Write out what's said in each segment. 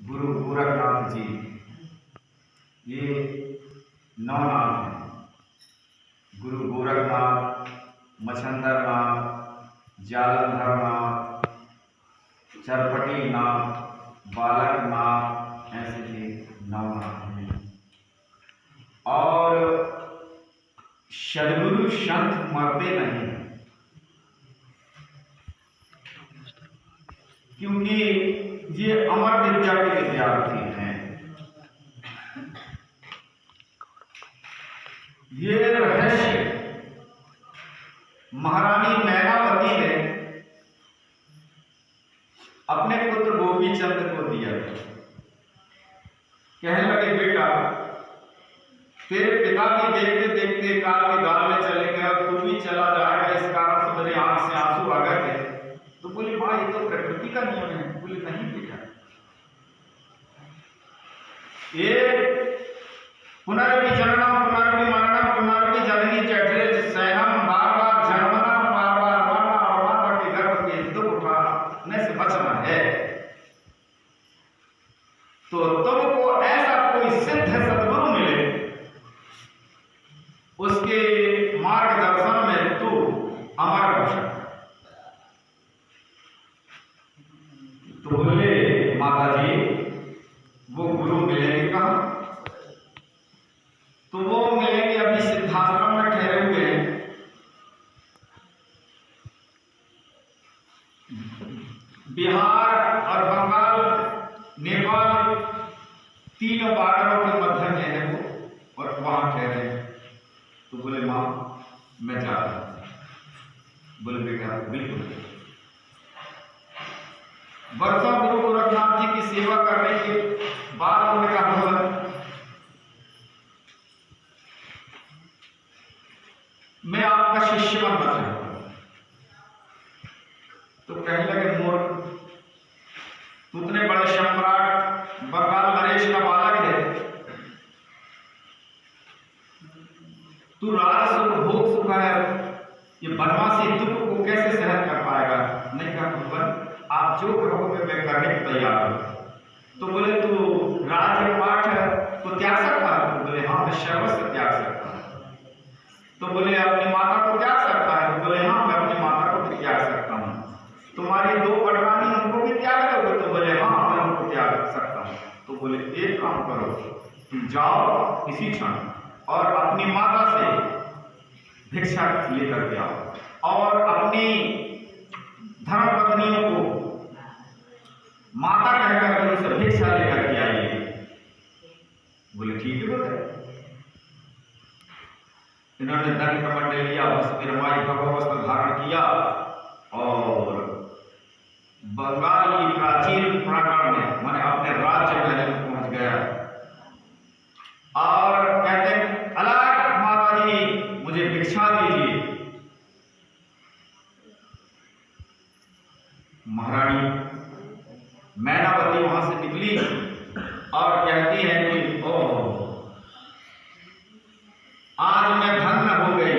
गुरु गोरखनाथ जी, ये 9 नाम हैं। गुरु गोरखनाथ, मच्छंदरनाथ, जालंधरनाथ, चरपटीनाथ, बालकनाथ, ऐसे के 9 नाम हैं। और सदगुरु संत मरते नहीं, क्योंकि ये अमर विद्या के विद्यार्थी हैं। ये रहस्य महारानी मैनावती ने अपने पुत्र गोपीचंद को दिया। कहने लगे, बेटा तेरे पिता भी देखते देखते काल के गाल में चले गए और तू भी चला जाएगा, इस कारण से मेरे आंख से आंसू आ गए थे। तो बोली, मां ये तो प्रकृति का नियम है। बोली, नहीं बेटा, ये पुनर्वि जननम पुनर्वि मरणम पुनर्वि जननी जठरे शयनम, बार बार जन्मना, बार बार मरना और माता के गर्भ के दुख उठाने से बचना है। तो तुमको ऐसा कोई सिद्ध सद्गुरु मिले, उसके मार्गदर्शन में तू अमर हो सकता। तो बोले, माता जी वो गुरु मिलेंगे कहां? तो वो मिलेंगे अभी सिद्धाश्रम में ठहरे हुए हैं। बिहार और बंगाल, नेपाल, तीनों बॉर्डरों के मध्य में है वो, और वहां ठहरे हैं। तो बोले, मां मैं जा रहा हूं। बोले, बेटा बिल्कुल। वर्षों गुरु गोरखनाथ जी की सेवा करने के बाद उन्होंने कहा, मैं आपका शिष्य बनना चाहता हूं। तो कहने लगे, मोर तू इतने बड़े सम्राट बंगाल नरेश का बालक है, तू राज सुख भोग सुख है, ये बनवासी दुख को कैसे सहन कर पाएगा? नहीं कहा, भगवान आप जो कहोगे मैं करने को तैयार हूं। तो बोले, तू राज्य पाठ को त्याग सकता है? तो बोले, हाँ मैं सर्वस्व त्याग सकता हूं। तो बोले, अपनी माता को त्याग सकता है? तो बोले, हाँ मैं अपनी माता को भी त्याग सकता हूं। तुम्हारी 2 पटरानी उनको भी त्याग दोगे? तो बोले, हाँ मैं उनको त्याग सकता हूं। तो बोले, एक काम करो, तुम जाओ इसी क्षण और अपनी माता से भिक्षा लेकर के आओ और अपनी धर्मपत्नियों को माता कहकर के उनसे भिक्षा लेकर के आइए। बोले, ठीक है बोले। इन्होंने दंड कमंडल लिया, भस्माई भगवस्त्र धारण किया और बंगाल की प्राचीन प्रांगण में माने अपने राज्य में पहुंच गया और कहते हैं, अलग माता जी मुझे भिक्षा दीजिए। महारानी मैनावती वहां से निकली और कहती है कि ओह आज मैं धन्य हो गई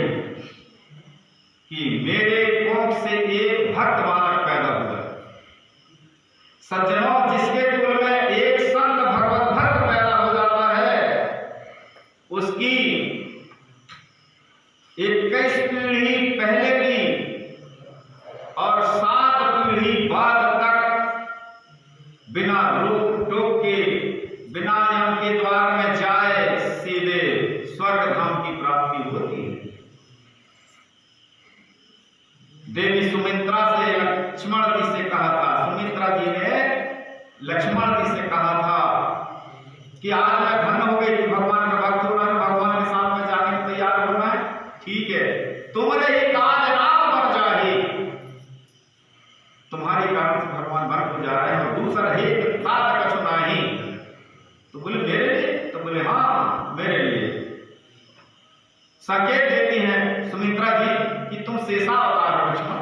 कि मेरे कोख से एक भक्त बालक पैदा हुआ। सज्जनों, जिसके कुल में एक संत भगवत भक्त पैदा हो जाता है, उसकी 21 पीढ़ी पहले की और 7 पीढ़ी बाद तक बिना रोक टोक के, बिना यम के द्वार में जाए सीधे स्वर्ग धाम की प्राप्ति होती है। देवी सुमित्रा से लक्ष्मण जी से कहा था, सुमित्रा जी ने लक्ष्मण जी से कहा था कि आज मैं धन्य हो गई, भगवान का भक्त हो रहा है, भगवान के साथ में जाने को तैयार होना है, ठीक है, तुम्हारे एक आज राम बन जाए, तुम्हारे कारण से भगवान बन हो जा रहे हैं, और दूसरा है तात कछु नाही। तो बोले, मेरे लिए? तो बोले, हाँ मेरे लिए। संकेत देती हैं सुमित्रा जी कि तुम शेषा अवतार हो लक्ष्मण,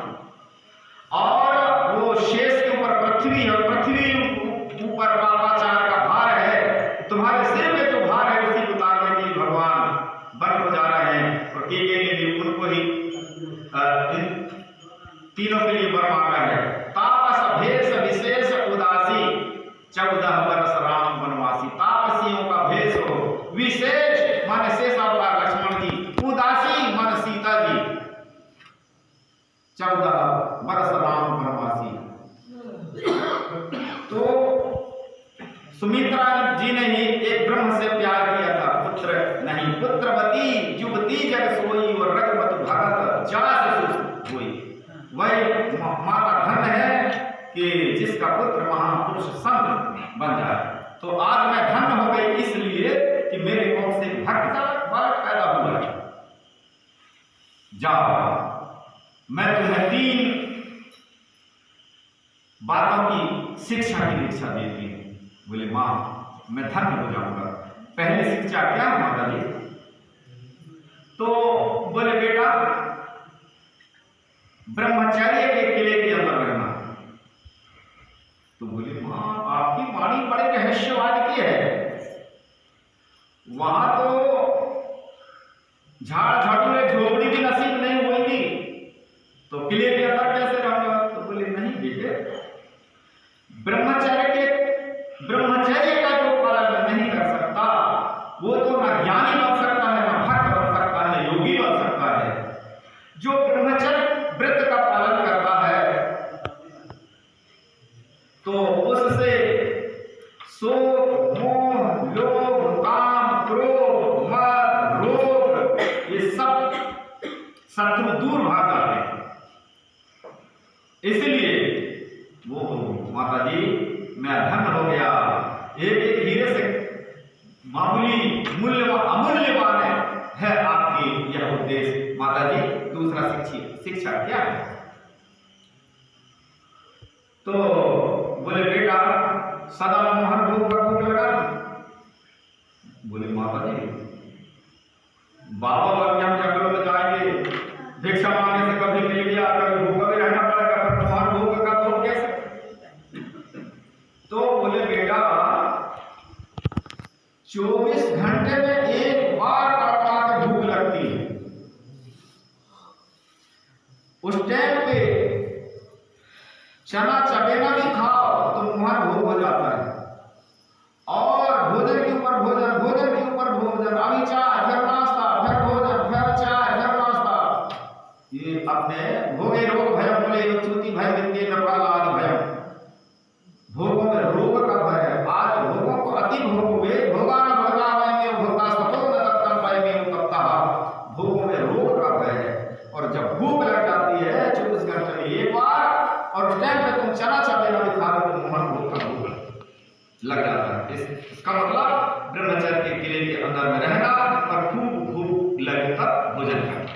और वो शेष के ऊपर पृथ्वी है, और पृथ्वी ऊपर पापाचार का भार है, तुम्हारे सिर में जो भार है उसी उतारने के लिए भगवान बन हो जा रहे हैं। और एक एक उनको ही तीनों के लिए वर मांगा है। तापस भेष विशेष उदासी 14 वर्ष सुमित्रा जी ने ही एक ब्रह्म से प्यार किया था, पुत्र नहीं। पुत्रवती युवती जग सोई और रघुपति भरत जास हुई। वही माता धन्य है कि जिसका पुत्र महापुरुष संत बन जाए। तो आज मैं धन्य हो गई इसलिए कि मेरे कोख से भक्त बालक पैदा हुआ। जाओ, मैं तुम्हें 3 बातों की शिक्षा की दीक्षा देती हूँ। बोले माँ, मैं धन्य हो जाऊंगा। पहली शिक्षा क्या माता जी? तो बोले बेटा, ब्रह्मचर्य के किले के अंदर रहना। तो बोले माँ, आपकी वाणी बड़े रहस्यवाद की है। वहां तो झाड़ झाड़ू झोपड़ी भी नसीब नहीं होगी, तो किले के अंदर कैसे रहूंगा? तो बोले नहीं बेटे, ब्रह्मचर्य का जो पालन नहीं कर सकता वो तो न ज्ञानी बन सकता है, न भक्त बन सकता है, योगी बन सकता है। जो ब्रह्मचर्य व्रत का पालन करता है तो उससे शोक, मोह, लोभ, काम, क्रोध, मद, रोग, ये सब शत्रु दूर भाग जाते हैं। इसलिए वो माता जी, मैं धन्य हो गया। एक हीरे से मामूली अमूल्यवान है आपकी यह उद्देश्य। माता जी, दूसरा शिक्षा क्या है? तो बोले बेटा, सदा मोहन भोग का भोग लगा। बोले माता जी, बाबा बन के हम जंगलों में जाएंगे, भिक्षा मांगने से कभी मिल गया, कभी भूखा भी रहना पड़ेगा, फिर मोहन भोग का भोग कैसे? तो बोले बेटा, 24 घंटे में एक बार आपको भूख लगती है। उस टाइम पे चना चबेना भी खाओ तो मोहन भोग हो जाता है। और भोजन के ऊपर भोजन, भोजन के ऊपर भोजन, अभी चाय, फिर नाश्ता, फिर भोजन, फिर चाय, फिर नाश्ता। ये अपने भोगे रोग भयम बोले चूती भय विद्ये न प्रहलाद भयम। भोगों में रोग का भय है। आज भोगों को अति भोग हुए, भोगा न भोगावय में भोगा सतो न तत्तम भय में तत्ता। भोगों में रोग का भय है। और जब भूख लग जाती है 24 घंटे में एक बार, और उस टाइम पे तुम चना चबेना भी खा लो तो मोहन भोग का भोग लग जाता है। इसका मतलब ब्रह्मचर्य के किले के अंदर में रहना और खूब भूख लगे तब भोजन करना।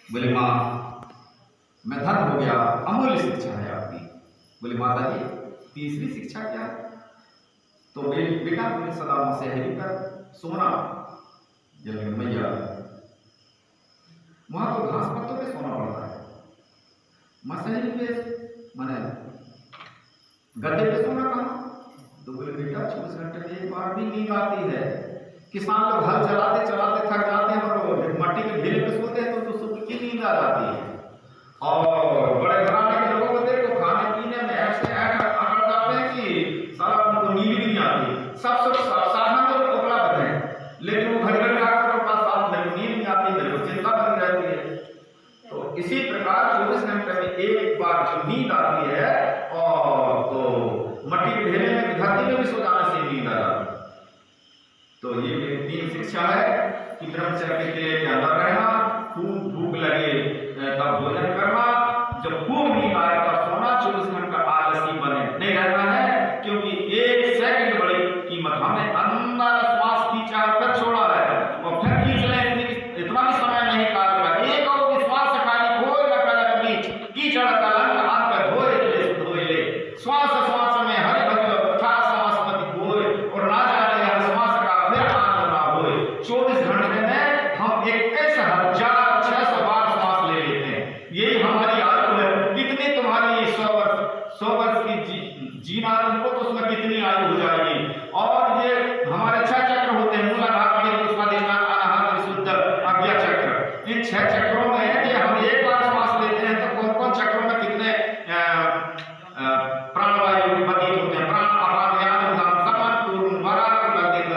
बोले माँ, मैं धन्य हो गया, अमूल्य शिक्षा है आपकी। बोले माता जी, तीसरी शिक्षा क्या है? तो बेटा, बोले सदा मुझसे कर सोना जल मैया। वहां तो घास पत्तों पे सोना पड़ता है, मसहरी पे माने गद्दे पे सोना कहाँ? तो बोले बेटा, 24 घंटे में एक बार भी नींद आती है। किसान लोग हल चलाते चलाते थक जाते हैं और मट्टी के ढेले पे सोते हैं तो सुबह की नींद आ जाती है। और बड़े घराने के लोगों को देखो, खाने पीने में ऐसे अकड़ जाते हैं कि सारा उनको नींद भी नहीं आती। सब साधन तो उपलब्ध है, लेकिन वो घर घर जाकर उनका साथ मेरे को नींद नहीं आती, मेरे को चिंता बनी रहती है। तो इसी प्रकार 24 घंटे में एक बार जो नींद आती है, और तो मट्टी के ढेले में, धरती में भी सो जाने से नींद आ जाती है। तो ये मेरी 3 शिक्षा है कि ब्रह्मचर्य के अंदर रहना, खूब भूख लगे तब भोजन करना, जब खूब नींद आए तब सोना, 24 घंटा आलसी बने नहीं रहना है। क्योंकि 1 सेकंड बड़ी कीमत। हमने अंदर श्वास खींचा फिर छोड़ा है, और फिर खींच लें, इतना भी समय नहीं काटना। एक और विश्वास से खाली कोई न कलक बीच कीचड़ कलंक आंख पे धोए ले श्वास श्वास में हरि भक्त था समस्पति होए, और ना जाने हर श्वास का फिर आनंद ना होए। 24 घंटे में हम 21,600 बार श्वास ले लेते हैं। यही हमारी आयु है। कितनी तुम्हारी 100 वर्ष की जीना तुमको, तो उसमें कितनी आयु हो जाएगी। और ये हमारे 6 चक्र होते हैं, मूलाधार, स्वादिष्ठान, अनाहत, विशुद्ध, आज्ञा चक्र। इन 6 चक्रों में ये हम एक बार श्वास लेते हैं तो कौन कौन चक्रों में कितने प्राणवायु व्यतीत होते हैं? प्राण, अपान, व्यान, उदान, सपन, पूर्ण, वरा,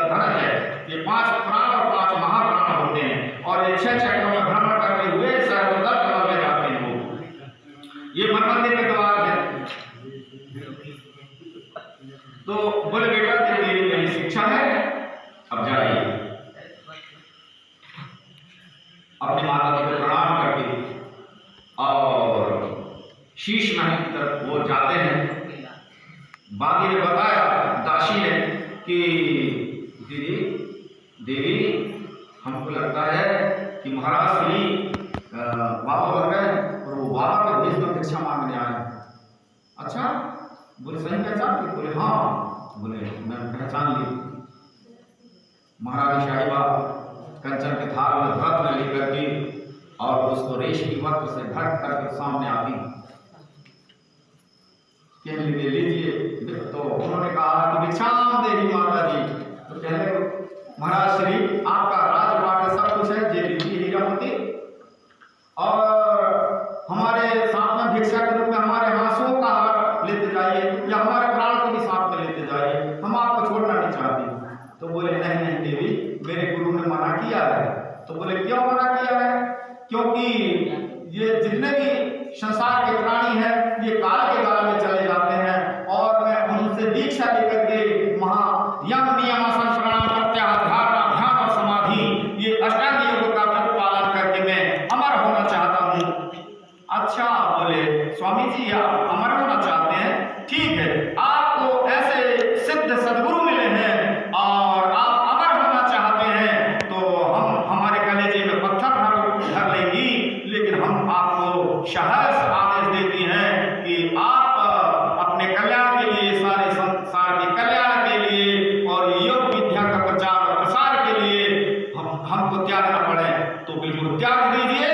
धन है। ये 5 प्राण और 5 महाप्राण होते हैं, और ये 6 चक्रों में भ्रमण करते हुए सर्वोदर कमल में जाते हैं। वो ये मन मंदिर के द्वार है। तो बोले बेटा तेरी मेरी शिक्षा है, अब जाइए। अपने माता पिता को प्रणाम करके और शीश महल की तरफ वो जाते हैं। बाकी ने बताया दासी ने कि दीदी देवी हमको लगता है कि महाराज श्री बाबा बन गए और वो बाबा के भेज में भिक्षा मांगने आए। अच्छा, बोले सही पहचान? बोले हाँ। बोले मैं पहचान ली। महाराज साहिबा कंचन के थाल में रत्न लेकर के और उसको रेशमी वस्त्र से ढक करके सामने आती। कहने लगे लीजिए। तो उन्होंने कहा कि भिक्षाम देही माता जी। तो कहने महाराज श्री आपका राजपाट सब कुछ है, जे लीजिए हीरामती, और हमारे साथ में भिक्षा के रूप में हमारे हाथों का हार लेते जाइए या हमारे प्राण को भी साथ में लेते जाइए, हम आपको छोड़ना नहीं चाहते। तो बोले नहीं नहीं देवी, मेरे गुरु ने मना किया है। तो बोले क्यों मना किया है? क्योंकि ये जितने भी संसार के प्राणी हैं ये काल के काल में चले जाते हैं और मैं उनसे दीक्षा लेकर के यम नियम आसन प्राणायाम प्रत्याहार ध्यान और समाधि ये अष्टांग योग का पालन करके मैं अमर होना चाहता हूँ। अच्छा, बोले स्वामी जी आप अमर होना चाहते हैं, ठीक है, आपको ऐसे सिद्ध सदगुरु मिले हैं और आप अमर होना चाहते हैं तो हम हमारे कलेजे में पत्थर धर लेंगी, लेकिन हम आपको सहर्ष आदेश देती हैं कि आप अपने कल्याण के लिए, सारे संसार के कल्याण के लिए और योग विद्या का प्रचार और प्रसार के लिए हमको त्यागना पड़े तो बिल्कुल त्याग दीजिए,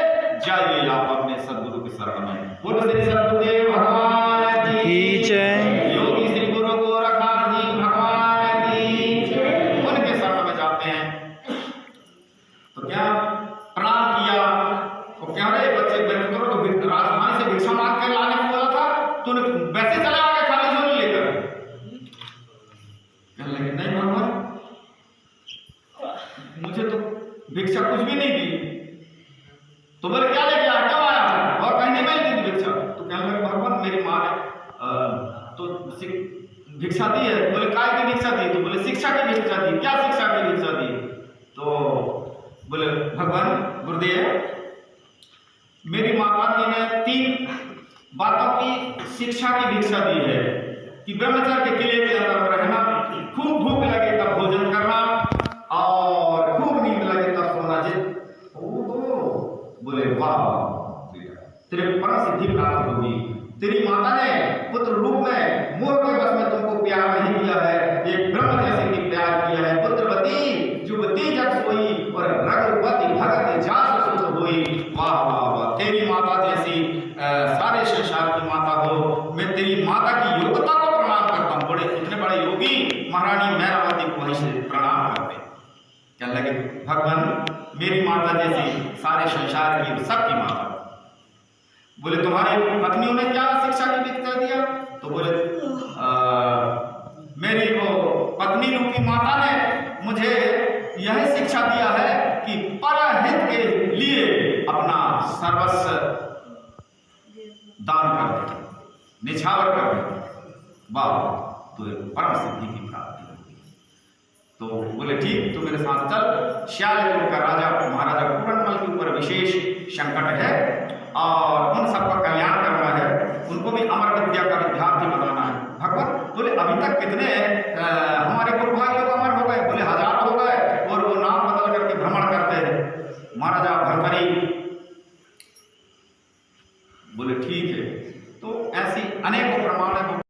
जाइए आप अपने सदगुरु के शरण में। बोलो श्री सदगुरुदेव भगवान की जय। योगी श्री गुरु गोरखनाथ जी भगवान की जय। उनके शरण में जाते हैं तो क्या प्रणाम किया। तो क्या रे बच्चे तो राजधानी से भिक्षा मांग के लाने को बोला था, तूने वैसे चला आ गया खाली झोली लेकर? कहने लगे नहीं भगवान, मुझे तो भिक्षा कुछ भी नहीं दी। तो बोले क्या लेके आया, क्यों आया और कहीं नहीं मिलती थी भिक्षा? तो कहने लगे भगवान मेरी माँ ने तो भिक्षा दी है। बोले काय की भिक्षा दी? तो बोले शिक्षा की भिक्षा दी। क्या शिक्षा की भिक्षा दी? तो बोले भगवान गुरुदेव मेरी माता जी ने 3 बातों की शिक्षा की भिक्षा दी है कि ब्रह्मचर्य के किले के अंदर रहना, खूब भूख लगे तब भोजन करना और खूब नींद लगे तब सोना। बोले वाह तेरे परम सिद्धि प्राप्त होगी। तेरी माता ने पुत्र रूप में मोह के बस में तुमको प्यार नहीं किया है, एक ब्रह्म जैसे की प्यार किया है। पुत्रवती जुवती जग सोई और रघुपति भगत जास सुत होई। वाह वाह वाह, तेरी माता जैसी सारे संसार की माता हो। मैं तेरी माता की योग्यता को प्रणाम करता हूँ। बड़े इतने बड़े योगी महारानी मैरावती को वहीं से प्रणाम करते। क्या लगे भगवान मेरी माता जैसी सारे संसार की सबकी माता। बोले तुम्हारी पत्नियों ने क्या शिक्षा की भिक्षा दिया? तो बोले मेरी वो पत्नी रूपी माता ने मुझे यह शिक्षा दिया है कि परहित के लिए अपना सर्वस्व दान कर दे, निछावर कर दे। वाह, तो परम सिद्धि की प्राप्ति होगी। तो बोले ठीक, तो मेरे साथ चल। श्यालपुर का राजा महाराजा पूरनमल के ऊपर विशेष संकट है और उन सबका कल्याण करना है, उनको भी अमर विद्या का विद्यार्थी बनाना है। भगवान बोले अभी तक कितने हमारे गुरु भाई लोग अमर हो गए? बोले हजारों हो गए और वो नाम बदल करके भ्रमण करते हैं। महाराजा